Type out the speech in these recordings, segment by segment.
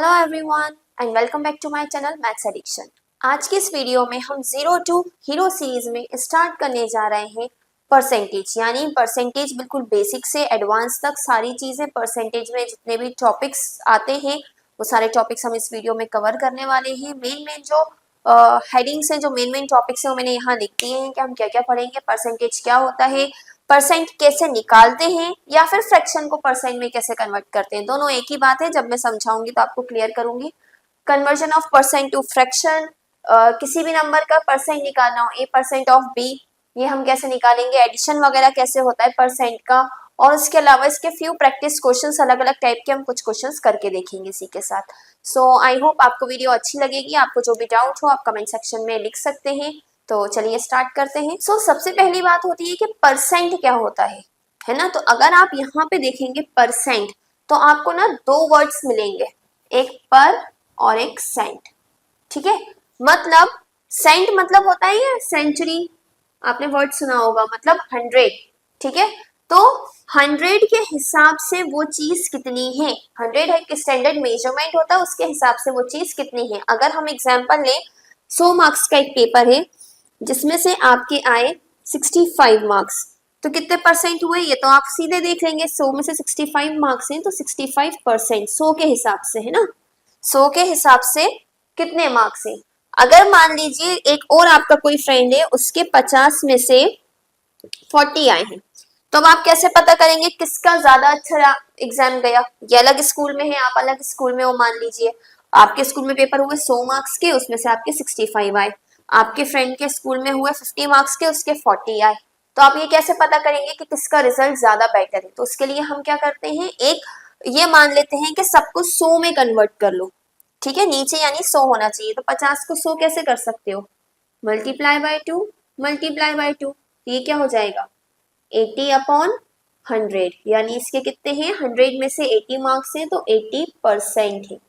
Hello everyone and welcome back to my channel maths addiction. आज की इस video में हम जीरो टू हीरो सीरीज में स्टार्ट करने जा रहे हैं परसेंटेज, यानी परसेंटेज बिल्कुल बेसिक से एडवांस तक सारी चीजें परसेंटेज में जितने भी टॉपिक्स आते हैं वो सारे टॉपिक्स हम इस वीडियो में कवर करने वाले हैं। मेन जो हेडिंग्स हैं, जो मेन टॉपिक्स हैं वो मैंने यहाँ लिख दिए हैं कि हम क्या क्या पढ़ेंगे, परसेंटेज क्या होता है, परसेंट कैसे निकालते हैं या फिर फ्रैक्शन को परसेंट में कैसे कन्वर्ट करते हैं। दोनों एक ही बात है, जब मैं समझाऊंगी तो आपको क्लियर करूंगी। Conversion of percent to fraction, किसी भी नंबर का परसेंट निकालना हो, ए परसेंट ऑफ बी, ये हम कैसे निकालेंगे, एडिशन वगैरह कैसे होता है परसेंट का, और उसके अलावा इसके फ्यू प्रैक्टिस क्वेश्चंस अलग अलग टाइप के हम कुछ क्वेश्चंस करके देखेंगे इसी के साथ। सो आई होप आपको वीडियो अच्छी लगेगी। आपको जो भी डाउट हो आप कमेंट सेक्शन में लिख सकते हैं। तो चलिए स्टार्ट करते हैं। सबसे पहली बात होती है कि परसेंट क्या होता है ना। तो अगर आप यहाँ पे देखेंगे परसेंट, तो आपको ना दो वर्ड्स मिलेंगे, एक पर और एक सेंट। ठीक है, मतलब सेंट मतलब होता है सेंचुरी, आपने वर्ड सुना होगा, मतलब 100। ठीक है, तो 100 के हिसाब से वो चीज कितनी है, 100 एक स्टैंडर्ड मेजरमेंट होता है, उसके हिसाब से वो चीज कितनी है। अगर हम एग्जांपल लें, 100 मार्क्स का एक पेपर है जिसमें से आपके आए 65 मार्क्स, तो कितने परसेंट हुए ये तो आप सीधे देख लेंगे। 100 में से 65 मार्क्स हैं तो 65%, 100 के हिसाब से है ना, 100 के हिसाब से कितने मार्क्स हैं। अगर मान लीजिए एक और आपका कोई फ्रेंड है, उसके 50 में से 40 आए हैं, तो अब आप कैसे पता करेंगे किसका ज्यादा अच्छा एग्जाम गया। ये अलग स्कूल में है, आप अलग स्कूल में हो, मान लीजिए आपके स्कूल में पेपर हुए 100 मार्क्स के, उसमें से आपके 65 आए, आपके फ्रेंड के स्कूल में हुए 50 मार्क्स के, उसके 40 आए। तो आप ये कैसे पता करेंगे कि किसका रिजल्ट ज्यादा बेटर है। तो उसके लिए हम क्या करते हैं, एक ये मान लेते हैं कि सबको 100 में कन्वर्ट कर लो। ठीक है, नीचे यानी 100 होना चाहिए, तो 50 को 100 कैसे कर सकते हो, मल्टीप्लाई बाय 2, मल्टीप्लाई बाय 2, ये क्या हो जाएगा 80/100, यानी इसके कितने हैं, 100 में से 80 मार्क्स हैं तो 80% है।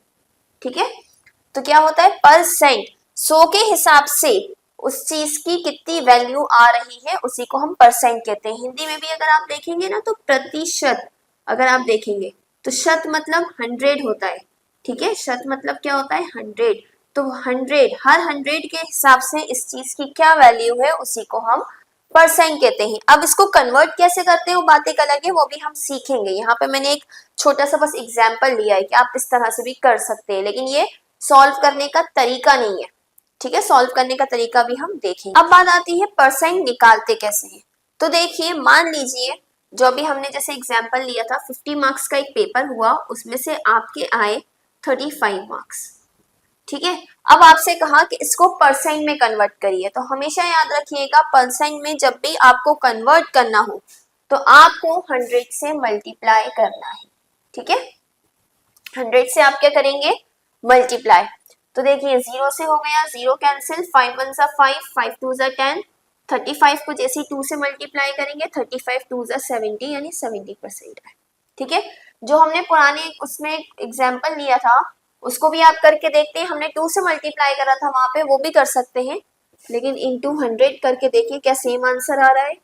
ठीक है, तो क्या होता है परसेंट, 100 के हिसाब से उस चीज की कितनी वैल्यू आ रही है उसी को हम परसेंट कहते हैं। हिंदी में भी अगर आप देखेंगे ना तो प्रतिशत, अगर आप देखेंगे तो शत मतलब 100 होता है। ठीक है, शत मतलब क्या होता है 100, तो 100 हर 100 के हिसाब से इस चीज की क्या वैल्यू है उसी को हम परसेंट कहते हैं। अब इसको कन्वर्ट कैसे करते हैं वो बात एक अलग है, वो भी हम सीखेंगे। यहाँ पे मैंने एक छोटा सा बस एग्जाम्पल लिया है कि आप इस तरह से भी कर सकते हैं, लेकिन ये सॉल्व करने का तरीका नहीं है। ठीक है, सॉल्व करने का तरीका भी हम देखेंगे। अब बात आती है परसेंट निकालते कैसे हैं। तो देखिए, मान लीजिए जो अभी हमने जैसे एग्जाम्पल लिया था, 50 मार्क्स का एक पेपर हुआ, उसमें से आपके आए 35 मार्क्स। ठीक है, अब आपसे कहा कि इसको परसेंट में कन्वर्ट करिए, तो हमेशा याद रखिएगा परसेंट में जब भी आपको कन्वर्ट करना हो तो आपको 100 से मल्टीप्लाई करना है। ठीक है, 100 से आप क्या करेंगे, मल्टीप्लाई। तो देखिए 0 से हो गया, 0 कैंसिल, 5 1 जा 5, 5 2 जा 10, 35 को जैसे 2 से मल्टीप्लाई करेंगे 35 2 जा 70, यानी 70% है। ठीक है, जो हमने पुराने उसमें एग्जाम्पल लिया था उसको भी आप करके देखते हैं, हमने 2 से मल्टीप्लाई करा था वहां पे, वो भी कर सकते हैं, लेकिन इनटू 100 करके देखिए क्या सेम आंसर आ रहा है।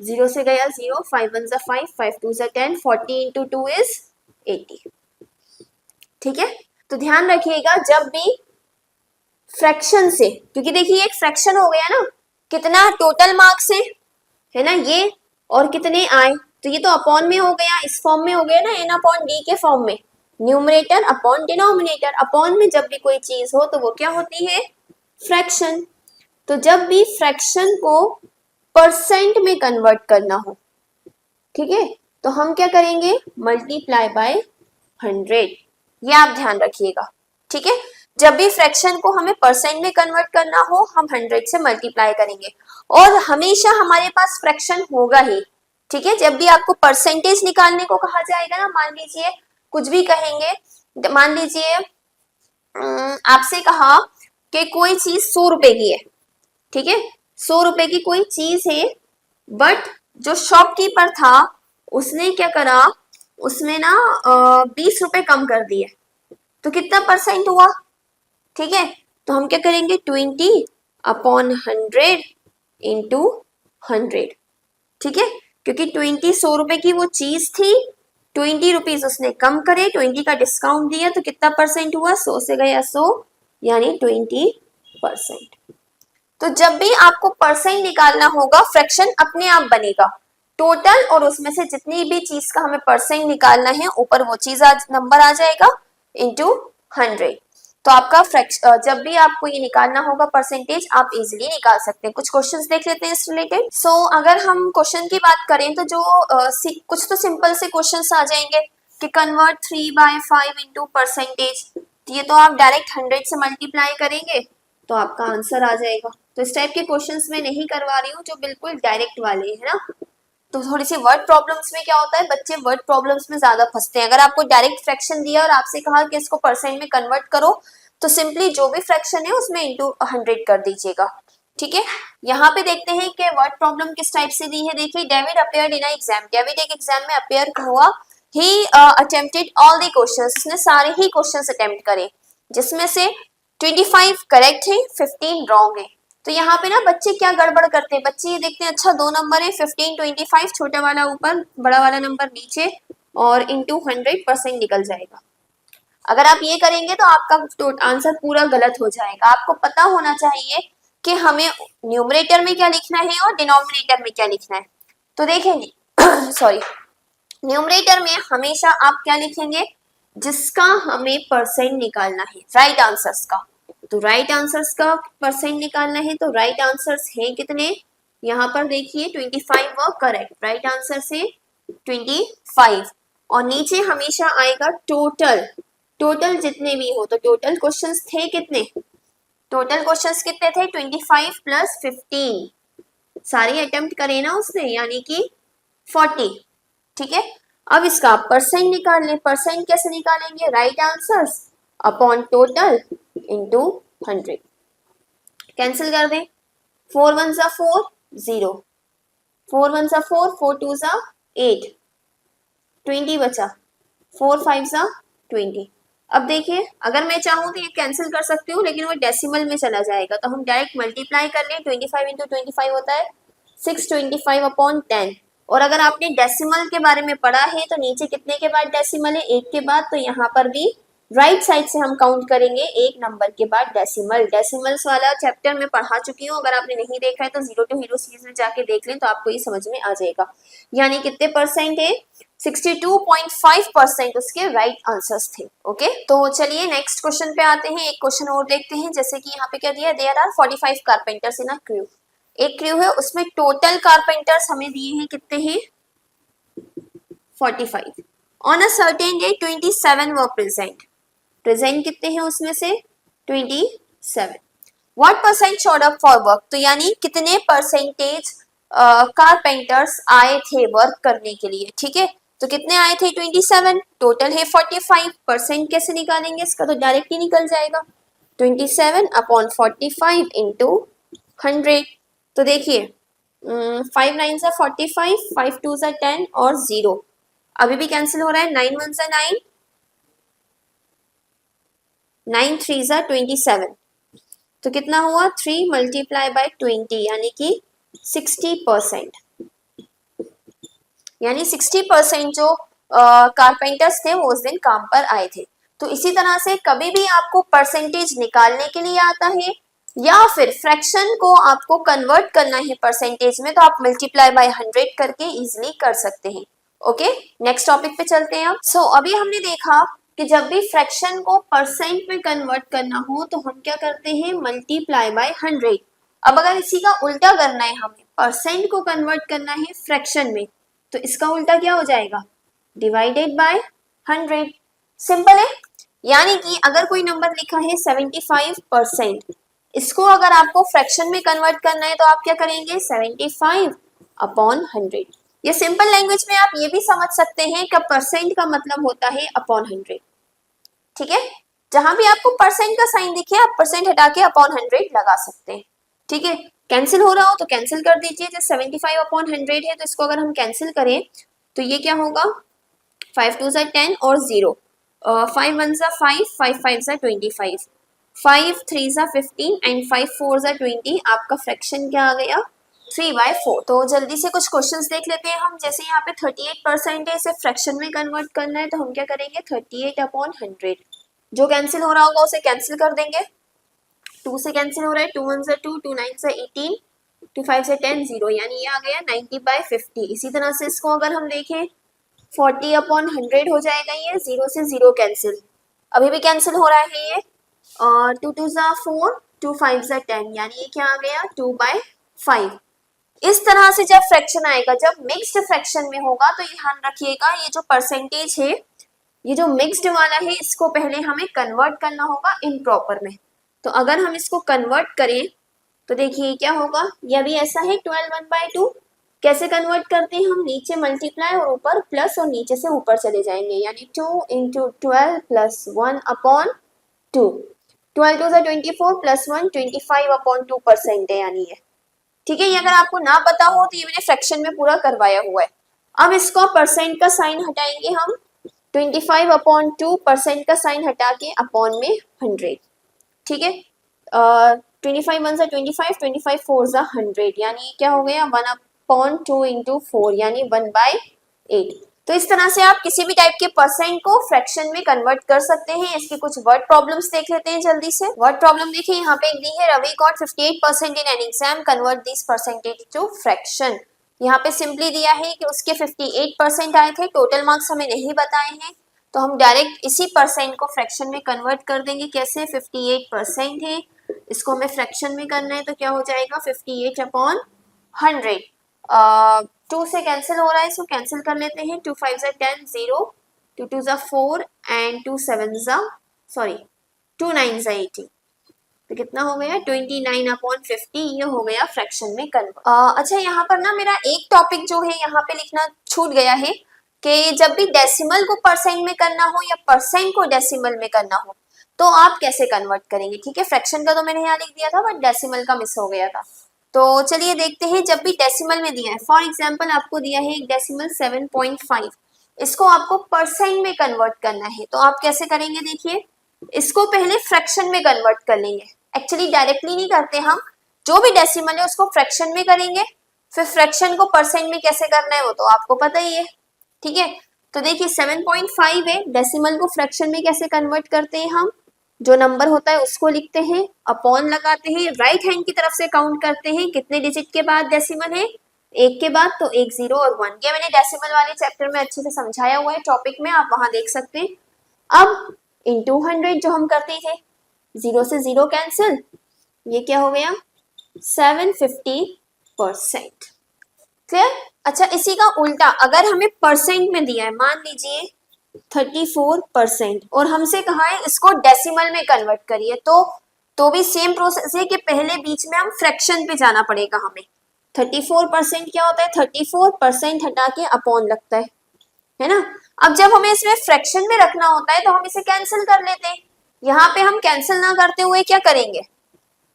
0 से गया 0, 5 1 जा 5, 5 2 जा 10, 40 इंटू 2 इज 80। ठीक है, तो ध्यान रखिएगा जब भी फ्रैक्शन से, क्योंकि देखिए एक फ्रैक्शन हो गया ना, कितना टोटल मार्क्स है ना ये, और कितने आए, तो ये तो अपॉन में हो गया, इस फॉर्म में हो गया ना, n अपॉन डी के फॉर्म में, न्यूमरेटर अपॉन डिनोमिनेटर। अपॉन में जब भी कोई चीज हो तो वो क्या होती है, फ्रैक्शन। तो जब भी फ्रैक्शन को परसेंट में कन्वर्ट करना हो, ठीक है, तो हम क्या करेंगे, मल्टीप्लाई बाय 100, ये आप ध्यान रखिएगा। ठीक है, जब भी फ्रैक्शन को हमें परसेंट में कन्वर्ट करना हो हम 100 से मल्टीप्लाई करेंगे, और हमेशा हमारे पास फ्रैक्शन होगा ही। ठीक है, जब भी आपको परसेंटेज निकालने को कहा जाएगा ना, मान लीजिए कुछ भी कहेंगे, मान लीजिए आपसे कहा कि कोई चीज 100 रुपए की है। ठीक है, 100 रुपए की कोई चीज है, बट जो शॉपकीपर था उसने क्या करा, उसने ना 20 रुपए कम कर दिए, तो कितना परसेंट हुआ। ठीक है, तो हम क्या करेंगे, 20/100 इंटू 100। ठीक है, क्योंकि 20 100 रुपए की वो चीज थी ₹20 उसने कम करे, 20 का डिस्काउंट दिया तो कितना परसेंट हुआ, 100 से गया 100 यानी 20%। तो जब भी आपको परसेंट निकालना होगा फ्रैक्शन अपने आप बनेगा, टोटल और उसमें से जितनी भी चीज का हमें परसेंट निकालना है ऊपर वो चीज नंबर आ जाएगा इंटू 100। तो आपका जब भी आपको ये निकालना होगा परसेंटेज आप इजीली निकाल सकते हैं। कुछ क्वेश्चंस देख लेते हैं इस रिलेटेड। सो अगर हम क्वेश्चन की बात करें तो जो कुछ तो सिंपल से क्वेश्चंस आ जाएंगे कि कन्वर्ट 3/5 इंटू परसेंटेज, ये तो आप डायरेक्ट 100 से मल्टीप्लाई करेंगे तो आपका आंसर आ जाएगा। तो इस टाइप के क्वेश्चंस में नहीं करवा रही हूँ, जो बिल्कुल डायरेक्ट वाले है ना। तो थोड़ी सी वर्ड प्रॉब्लम्स में क्या होता है, बच्चे वर्ड प्रॉब्लम्स में ज्यादा फंसते हैं। अगर आपको डायरेक्ट फ्रैक्शन दिया और आपसे कहा कि इसको परसेंट में कन्वर्ट करो तो सिंपली जो भी फ्रैक्शन है उसमें इंटू 100 कर दीजिएगा, ठीक है। यहाँ पे देखते हैं कि वर्ड प्रॉब्लम किस टाइप से दी है। देखिए, David appeared in exam, David एक एग्जाम में अपीयर हुआ। ही अटेम्प्टेड ऑल द क्वेश्चंस, उसने सारे ही क्वेश्चंस अटेम्प्ट करे जिसमें से 25 करेक्ट है, 15 रॉन्ग है। तो यहाँ पे ना बच्चे क्या गड़बड़ करते हैं, बच्चे ये देखते हैं अच्छा 2 नंबर है 15 25, छोटा वाला ऊपर बड़ा वाला नंबर न्नीचे और इंटू 100% निकल जाएगा। अगर आप ये करेंगे तो आपका आंसर पूरा गलत हो जाएगा। आपको पता होना चाहिए कि हमें न्यूमरेटर में क्या लिखना है और डिनोमिनेटर में क्या लिखना है। तो देखेंगे सॉरी, न्यूमरेटर में हमेशा आप क्या लिखेंगे, जिसका हमें परसेंट निकालना है, राइट आंसर्स का। तो राइट आंसर्स का परसेंट निकालना है तो राइट आंसर्स हैं कितने, यहाँ पर देखिए 25 वो करेक्ट, राइट आंसर से 25। और नीचे हमेशा आएगा टोटल, टोटल जितने भी हो। तो टोटल क्वेश्चंस थे कितने, टोटल क्वेश्चंस कितने थे 25 प्लस 15, सारे अटेम्प्ट करे ना उसने यानी कि 40, ठीक है। अब इसका परसेंट निकाल लें, परसेंट कैसे निकालेंगे, right answers upon total into 100। Cancel कर दें, 4 1 जा 4 0, 4 1 जा 4, 4 2 जा 8, 20 बचा, 4 5 जा 20। अब देखिए अगर मैं चाहूँ तो ये कैंसिल कर सकती हूँ लेकिन वो डेसिमल में चला जाएगा, तो हम डायरेक्ट मल्टीप्लाई कर लें। 25 इंटू 25 होता है 625 अपॉन 10। और अगर आपने डेसिमल के बारे में पढ़ा है तो नीचे कितने के बाद डेसिमल है, 1 के बाद। तो यहाँ पर भी राइट साइड से हम काउंट करेंगे 1 नंबर के बाद डेसिमल। डेसिमल्स वाला चैप्टर में पढ़ा चुकी हूँ, अगर आपने नहीं देखा है तो जीरो टू हीरो सीरीज में जाके देख लें तो आपको ये समझ में आ जाएगा। यानी कितने परसेंट है, 62.5% उसके राइट आंसर्स थे। ओके, तो चलिए नेक्स्ट क्वेश्चन पे आते हैं। एक क्वेश्चन और देखते हैं, जैसे कि यहाँ पे क्या दिया, there are 45 carpenters in a crew. एक क्रू है उसमें टोटल कारपेंटर्स हमें दिए हैं कितने हैं 45। On a certain day 27 were present, present कितने हैं उसमें से 27। What percent showed up for work, तो यानी कितने परसेंटेज कारपेंटर्स आए थे वर्क करने के लिए, ठीक है। तो कितने आए थे 27, टोटल है 45, परसेंट कैसे निकालेंगे इसका, तो डायरेक्ट ही निकल जाएगा 27 अपॉन 45 इंटू 100। तो देखिए 5 9 जा 45, 5 2 जा 10 और 0 अभी भी कैंसिल हो रहा है, 9 1 जा 9, 9 3 जा 27। तो कितना हुआ 3 मल्टीप्लाई बाय 20 यानी कि 60%, यानी 60% जो कारपेंटर्स थे वो उस दिन काम पर आए थे। तो इसी तरह से कभी भी आपको परसेंटेज निकालने के लिए आता है या फिर फ्रैक्शन को आपको कन्वर्ट करना है परसेंटेज में, तो आप मल्टीप्लाई बाय 100 करके इजीली कर सकते हैं। ओके, नेक्स्ट टॉपिक पे चलते हैं अब। सो अभी हमने देखा कि जब भी फ्रैक्शन को परसेंट में कन्वर्ट करना हो तो हम क्या करते हैं, मल्टीप्लाई बाय 100। अब अगर इसी का उल्टा करना है, हमें परसेंट को कन्वर्ट करना है फ्रैक्शन में, तो इसका उल्टा क्या हो जाएगा, डिवाइडेड बाय 100। सिंपल है, यानी कि अगर कोई नंबर लिखा है 75%, इसको अगर आपको फ्रैक्शन में कन्वर्ट करना है तो आप क्या करेंगे 75 अपॉन 100। ये सिंपल लैंग्वेज में आप ये भी समझ सकते हैं कि परसेंट का मतलब होता है अपॉन 100, ठीक है। जहां भी आपको परसेंट का साइन दिखे आप परसेंट हटा के अपॉन 100 लगा सकते हैं, ठीक है। कैंसिल हो रहा हो तो कैंसिल कर दीजिए, जैसे 75 अपॉन 100 है तो इसको अगर हम कैंसिल करें तो ये क्या होगा 5 2 जा 10 और 0, 5 1 जा 5, 5 5 जा 25, 5 3 जा 15 एंड 5 4 जा 20। आपका फ्रैक्शन क्या आ गया 3/4। तो जल्दी से कुछ क्वेश्चंस देख लेते हैं हम। जैसे यहाँ पे 38% है, इसे फ्रैक्शन में कन्वर्ट करना है, तो हम क्या करेंगे 38/100। जो कैंसिल हो रहा होगा उसे कैंसिल कर देंगे। 2 से कैंसिल हो रहा है, 2 1 से 2, 2 9 से 18, 2 5 से 10, 0, यानी ये आ गया 90/50। इसी तरह से इसको अगर हम देखें 40/100 हो जाएगा, ये 0 से 0 कैंसिल, अभी भी कैंसिल हो रहा है ये। और 2 2 ज़ा 4, 2 5 ज़ा 10, यानी ये क्या आ गया 2/5। इस तरह से जब फ्रैक्शन आएगा, जब मिक्स्ड फ्रैक्शन में होगा, तो ध्यान रखिएगा ये जो परसेंटेज है, ये जो मिक्स्ड वाला है, इसको पहले हमें कन्वर्ट करना होगा इम्प्रॉपर में। तो अगर हम इसको कन्वर्ट करें तो देखिए क्या होगा, यह भी ऐसा है 12 1/2। कैसे कन्वर्ट करते हैं हम, नीचे मल्टीप्लाई और ऊपर प्लस, और नीचे से ऊपर चले जाएंगे, यानी 2 × 12 + 1/2। 12 2 ज़ा 24 + 1 25/2% है, यानी ये ठीक है। ये अगर आपको ना पता हो तो ये मैंने फ्रैक्शन में पूरा करवाया हुआ है। अब इसको परसेंट का साइन हटाएंगे हम, 25/2 का साइन हटा के अपॉन में 100, ठीक है। 25 1 ज़ा 25, 25 4 ज़ा 100, यानी क्या हो गया 1/2 × 4, यानी 1/8। तो इस तरह से आप किसी भी टाइप के परसेंट को फ्रैक्शन में कन्वर्ट कर सकते हैं। इसकी कुछ वर्ड प्रॉब्लम्स देख लेते हैं जल्दी से। वर्ड प्रॉब्लम देखिए, यहाँ पे एक दी है, Ravi got 58% in an exam, convert this percentage to fraction. यहाँ पे सिंपली दिया है कि उसके 58% आए थे, टोटल मार्क्स हमें नहीं बताए हैं, तो हम डायरेक्ट इसी परसेंट को फ्रैक्शन में कन्वर्ट कर देंगे। कैसे, 58% है, इसको हमें फ्रैक्शन में करना है, तो क्या हो जाएगा 58/100। 2 से कैंसिल हो रहा है, इसको कैंसिल कर लेते हैं। 2 5 ज़ा 10, 0, 2 2 ज़ा 4 एंड 2 9 ज़ा 18, तो कितना हो गया 29/50। ये हो गया फ्रैक्शन में कन्वर्ट। अच्छा, यहाँ पर ना मेरा एक टॉपिक जो है यहाँ पे लिखना छूट गया है कि जब भी डेसिमल को परसेंट में करना हो या परसेंट को डेसिमल में करना हो तो आप कैसे कन्वर्ट करेंगे। ठीक है, फ्रैक्शन का तो मैंने यहाँ लिख दिया था, बट डेसिमल का मिस हो गया था। तो चलिए देखते हैं, जब भी डेसिमल में दिया है, फॉर एग्जाम्पल आपको दिया है एक डेसिमल 7.5, इसको आपको परसेंट में कन्वर्ट करना है, तो आप कैसे करेंगे। देखिए, इसको पहले फ्रैक्शन में कन्वर्ट कर लेंगे। एक्चुअली डायरेक्टली नहीं करते हम, जो भी डेसिमल है उसको फ्रैक्शन में करेंगे, फिर फ्रैक्शन को परसेंट में कैसे करना है वो तो आपको पता ही है। ठीक है, तो देखिए 7.5 है, डेसिमल को फ्रैक्शन में कैसे कन्वर्ट करते हैं हम, जो नंबर होता है उसको लिखते हैं, अपॉन लगाते हैं, राइट हैंड की तरफ से काउंट करते हैं, कितने डिजिट के बाद डेसिमल है, 1 के बाद, तो 1 0 और 1। ये मैंने डेसिमल वाले चैप्टर में अच्छे से समझाया हुआ है टॉपिक में, आप वहां देख सकते हैं। अब इन 200 जो हम करते थे, 0 से 0 कैंसिल, ये क्या हो गया 750%। क्लियर। अच्छा, इसी का उल्टा अगर हमें परसेंट में दिया है, मान लीजिए 34%, और हमसे कहा है इसको डेसिमल में कन्वर्ट करिए, तो भी सेम प्रोसेस है कि पहले बीच में हम फ्रैक्शन पे जाना पड़ेगा हमें। 34% क्या होता है, 34% हटा के अपॉन लगता है ना। अब जब हमें इसमें फ्रैक्शन में रखना होता है तो हम इसे कैंसिल कर लेते हैं। यहाँ पे हम कैंसिल ना करते हुए क्या करेंगे,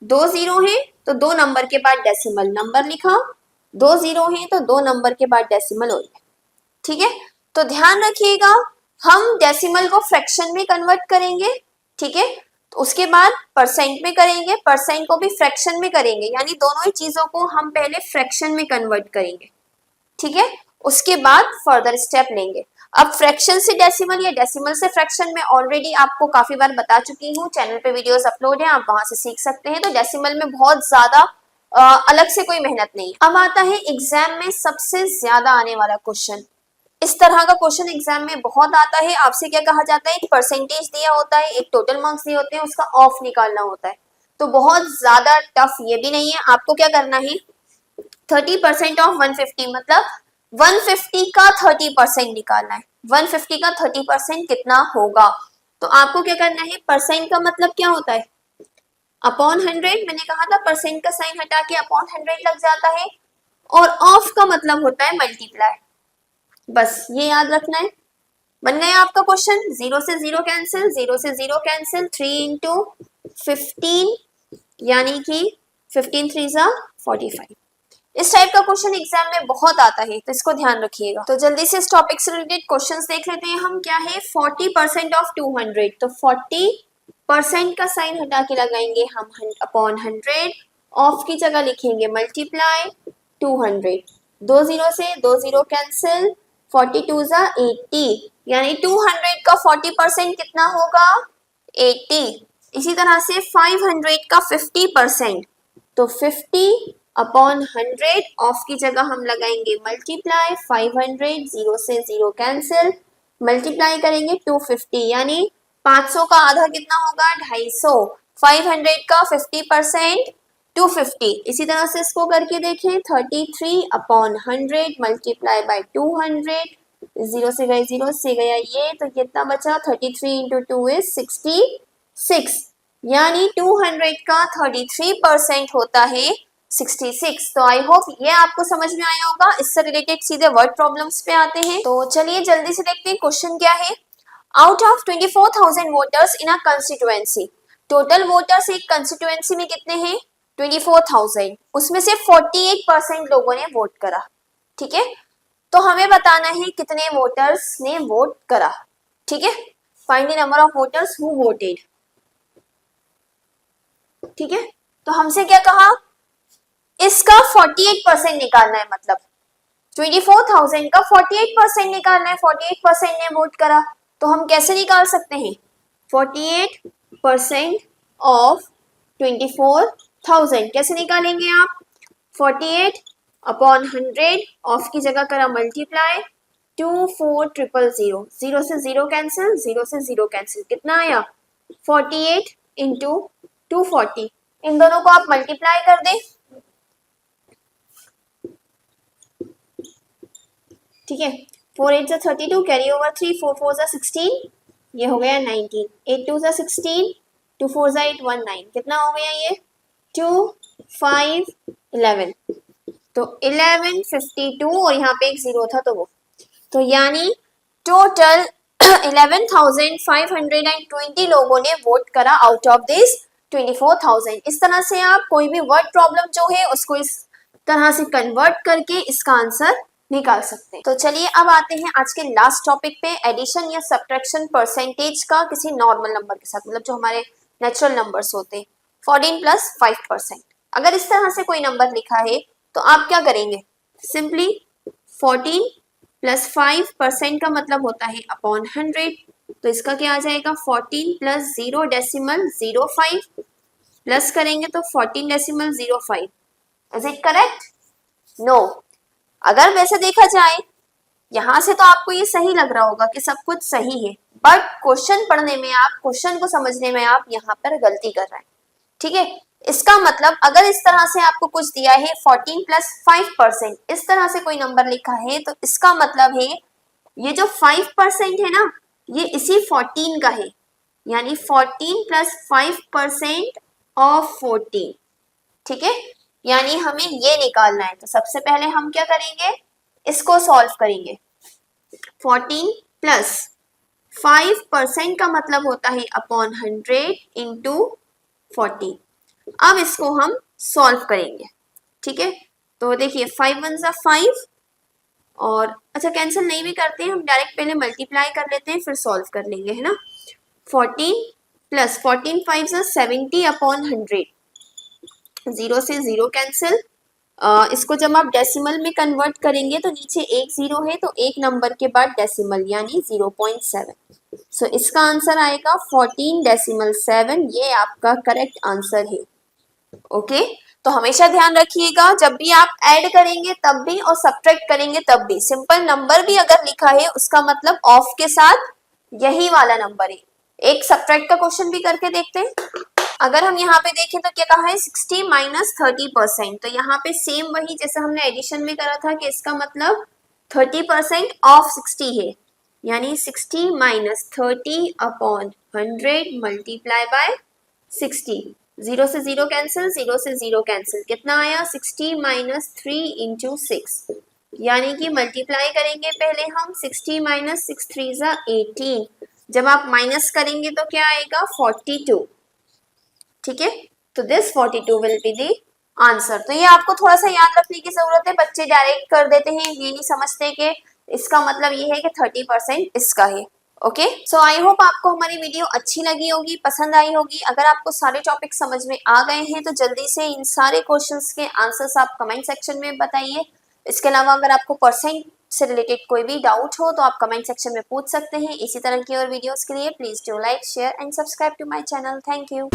2 0 है तो 2 नंबर के बाद डेसिमल नंबर लिखा, 2 0 है तो 2 नंबर के बाद डेसिमल हो गया। ठीक है, तो ध्यान रखिएगा, हम डेसिमल को फ्रैक्शन में कन्वर्ट करेंगे, ठीक है, तो उसके बाद परसेंट में करेंगे, परसेंट को भी फ्रैक्शन में करेंगे, यानी दोनों ही चीजों को हम पहले फ्रैक्शन में कन्वर्ट करेंगे। ठीक है, उसके बाद फर्दर स्टेप लेंगे। अब फ्रैक्शन से डेसिमल या डेसिमल से फ्रैक्शन में ऑलरेडी आपको काफी बार बता चुकी हूँ, चैनल पे वीडियोस अपलोड है, आप वहां से सीख सकते हैं। तो डेसिमल में बहुत ज्यादा अलग से कोई मेहनत नहीं। अब आता है एग्जाम में सबसे ज्यादा आने वाला क्वेश्चन। इस तरह का क्वेश्चन एग्जाम में बहुत आता है। आपसे क्या कहा जाता है, एक परसेंटेज दिया होता है, एक टोटल मार्क्स दिए होते हैं, उसका ऑफ निकालना होता है। तो बहुत ज्यादा टफ ये भी नहीं है। आपको क्या करना है, 30% ऑफ 150, मतलब 150 का 30% निकालना है। 150 का 30% कितना होगा, तो आपको क्या करना है, परसेंट का मतलब क्या होता है, अपॉन 100। मैंने कहा था परसेंट का साइन हटा के अपॉन 100 लग जाता है, और ऑफ का मतलब होता है मल्टीप्लाई। बस ये याद रखना है। बन गया आपका क्वेश्चन। 0 से 0 कैंसिल, 0 से 0 कैंसिल, 3 × 15, यानी कि 15 3 ज़ा 45। इस टाइप का क्वेश्चन एग्जाम में बहुत आता है, तो इसको ध्यान रखिएगा। तो जल्दी से इस टॉपिक से रिलेटेड क्वेश्चंस देख लेते हैं हम। क्या है, 40% ऑफ 200, तो 40% का साइन हटा के लगाएंगे हम अपॉन 100, ऑफ की जगह लिखेंगे मल्टीप्लाई, 200, 2 0 से 2 0 कैंसिल, 42 जा 80, यानी 200 का 40% कितना होगा 80। इसी तरह से 500 का 50%, तो 50/100, ऑफ की जगह हम लगाएंगे मल्टीप्लाई, 500 0 से 0 कैंसिल, मल्टीप्लाई करेंगे 250, यानी 500 का आधा कितना होगा 250, 500 का 50% 250। इसी तरह से इसको करके देखें 33/100 मल्टीप्लाई बाय 200, 0 से गए 0 से गया ये, तो कितना बचा 33 इंटू 2 इज 66, यानी 200 का 33% होता है 66। तो आई होप ये आपको समझ में आया होगा। इससे रिलेटेड सीधे वर्ड प्रॉब्लम्स पे आते हैं। तो चलिए जल्दी से देखते हैं क्वेश्चन क्या है। Out of 24,000 voters in a constituency, total voters एक कंस्टिट्यूएंसी में कितने हैं 24,000, उसमें से 48% लोगों ने वोट करा। ठीक है, तो हमें बताना है कितने वोटर्स ने वोट करा। ठीक है, find the number of voters who voted. ठीक है, तो हमसे क्या कहा, इसका 48% निकालना है, मतलब 24,000 का 48% निकालना है। 48% ने वोट करा, तो हम कैसे निकाल सकते हैं 48% ऑफ 24,000 कैसे निकालेंगे आप, 48/100, ऑफ की जगह करा मल्टीप्लाई, 24,000, 0 से 0 कैंसिल, 0 से 0 कैंसिल, कितना आया 48 इंटू 240, इन दोनों को आप मल्टीप्लाई कर दें। ठीक है, 4 8 32, कैरी ओवर 3, 4 4 16, ये हो गया 19, 8 2 16, 2 4 8 1 9, कितना हो गया ये 2 5 11, तो 11 52, और यहाँ पे एक 0 था तो वो, तो यानी टोटल 11,520 लोगों ने वोट करा आउट ऑफ दिस 24,000। इस तरह से आप कोई भी वर्ड प्रॉब्लम जो है उसको इस तरह से कन्वर्ट करके इसका आंसर निकाल सकते हैं। तो चलिए अब आते हैं आज के लास्ट टॉपिक पे, एडिशन या सब्ट्रैक्शन परसेंटेज का किसी नॉर्मल नंबर के साथ, मतलब जो हमारे नेचुरल नंबर्स होते हैं। 14 + 5%, अगर इस तरह से कोई नंबर लिखा है तो आप क्या करेंगे, सिंपली 14 + 5% का मतलब होता है अपॉन 100, तो इसका क्या आ जाएगा 14 + 0.05 प्लस करेंगे तो 14.05। Is it correct? नो। अगर वैसे देखा जाए यहां से तो आपको ये सही लग रहा होगा कि सब कुछ सही है, बट क्वेश्चन पढ़ने में आप, क्वेश्चन को समझने में आप यहाँ पर गलती कर रहे हैं। ठीक है, इसका मतलब अगर इस तरह से आपको कुछ दिया है 14 + 5%, इस तरह से कोई नंबर लिखा है, तो इसका मतलब है ये जो 5% है ना, ये इसी 14 का है, यानी 14 + 5% ऑफ 14। ठीक है, यानी हमें ये निकालना है। तो सबसे पहले हम क्या करेंगे, इसको सॉल्व करेंगे। 14 + 5% का मतलब होता है अपॉन 100 इंटू 40। अब इसको हम सॉल्व करेंगे। ठीक है, तो देखिए 5 1 = 5, और अच्छा कैंसिल नहीं भी करते हैं, हम डायरेक्ट पहले मल्टीप्लाई कर लेते हैं फिर सॉल्व कर लेंगे, है ना। 14 + 14 5 = 70/100, 0 से 0 कैंसिल। इसको जब आप डेसिमल में कन्वर्ट करेंगे तो नीचे एक 0 है, तो एक नंबर के बाद डेसिमल यानी 0.7। सो इसका आंसर आएगा 14.7, ये आपका करेक्ट आंसर है। ओके, तो हमेशा ध्यान रखिएगा जब भी आप ऐड करेंगे तब भी और सब्ट्रैक्ट करेंगे तब भी, सिंपल नंबर भी अगर लिखा है उसका मतलब ऑफ के साथ यही वाला नंबर है। एक सब्ट्रैक्ट का क्वेश्चन भी करके देखते हैं। अगर हम यहाँ पे देखें तो क्या कहा है 60 - 30%, तो यहाँ पे सेम वही जैसे हमने एडिशन में करा था कि इसका मतलब 30% ऑफ 60 है, यानी 60 - 30/100 मल्टीप्लाई बाय 60, 0 से 0 कैंसिल, 0 से 0 कैंसिल, कितना आया 60 - 3 इंटू 6, यानी कि मल्टीप्लाई करेंगे पहले हम 60 - 6 3 = 18, जब आप माइनस करेंगे तो क्या आएगा 42। ठीक है, तो this 42 will be the answer. तो ये आपको थोड़ा सा याद रखने की जरूरत है, बच्चे डायरेक्ट कर देते हैं, ये नहीं समझते कि इसका मतलब ये है कि 30% इसका है। ओके, सो आई होप आपको हमारी वीडियो अच्छी लगी होगी, पसंद आई होगी। अगर आपको सारे टॉपिक समझ में आ गए हैं तो जल्दी से इन सारे क्वेश्चंस के आंसर्स आप कमेंट सेक्शन में बताइए। इसके अलावा अगर आपको परसेंट से रिलेटेड कोई भी डाउट हो तो आप कमेंट सेक्शन में पूछ सकते हैं। इसी तरह की और वीडियोस के लिए please do like, share and subscribe to my channel. Thank you.